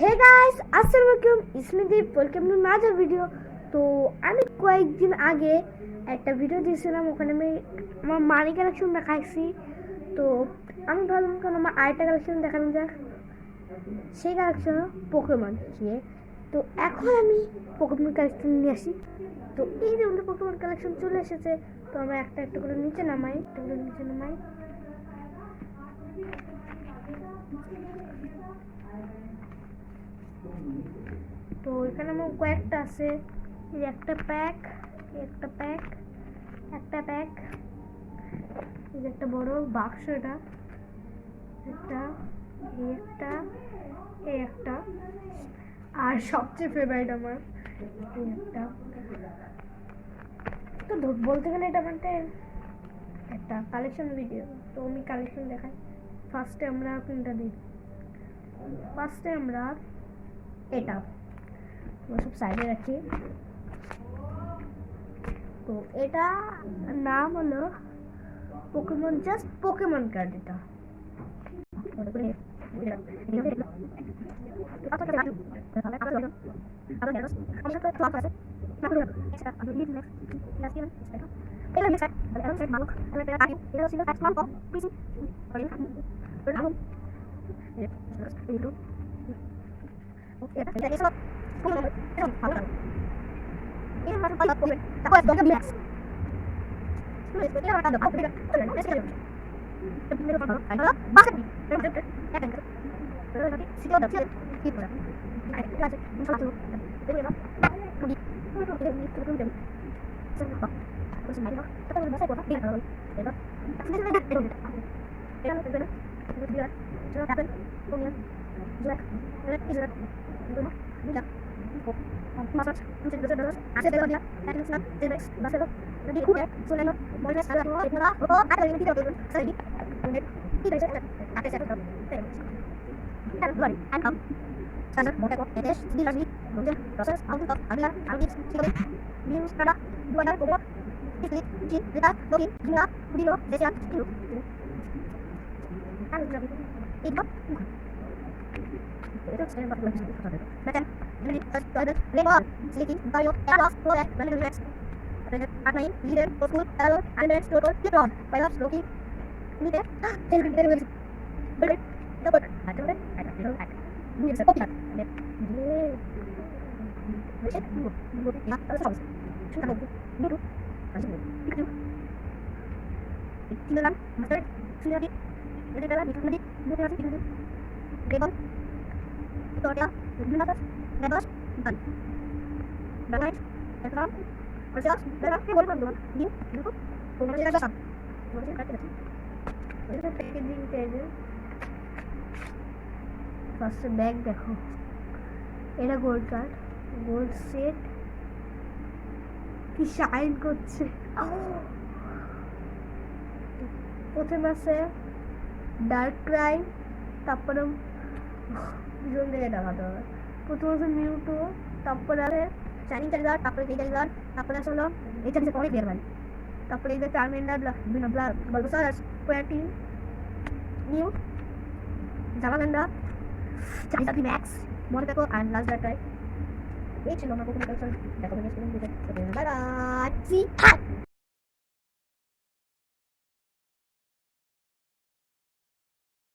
Hey guys, আসসালামু আলাইকুম। ইসমিদীপ, welcome to another video. তো আমি কয়েকদিন আগে একটা ভিডিও দিয়েছিলাম, ওখানে আমি আমার মানি কালেকশন দেখাইছি। তো আমি ভাবলাম কারণ আমার আরেকটা কালেকশন দেখানো যাক, সেই কালেকশন পোকেমন নিয়ে। তো এখন আমি পোকেমন কালেকশন নিয়ে আসি। তো এই যে আমাদের পোকেমন কালেকশন চলে এসেছে। তো আমরা একটা একটা করে নিচে নামাই। তো এখানে আমার কয়েকটা আছে। এই একটা প্যাক, একটা প্যাক, একটা প্যাক, এই যে একটা বড় বাক্স, এটা একটা, এই একটা, এই একটা, আর সবচেয়ে ফেভারিট আমার এই একটা। তো বলতে গেলে এটা আমাদের একটা কালেকশন ভিডিও। তো আমি কালেকশন দেখাই। ফার্স্টে আমরা কোনটা দিই? ফার্স্টে আমরা এটা সব সাইডে রাখি। তো এটা নাম হলো পোকেমন, জাস্ট পোকেমন কার্ড। এটা ফার্স্টে ব্যাগ দেখো, এটা গোল্ড কার্ড, গোল্ড সেট, কি শাইন করছে। প্রথমে আছে ডার্ক ক্রাইম, তারপরে ভীষণ দিকে দেখাতে হবে। প্রথমে আছে মিউটো, তারপরে আছে শাইনিং চার্জার, তারপরে এই চার্জার, তারপরে আছে হলো এই চার্জার পরে বের হয়, তারপরে এই যে চার্মেন্ডার, বালবাসার, কোয়াটিন, নিউ জামালান্ডা, চাইজাবি ম্যাক্স, মনে দেখো, আর লাস্ট ডাটায় এই ছিল আমার প্রথম কালেকশন। দেখো, বাই বাই।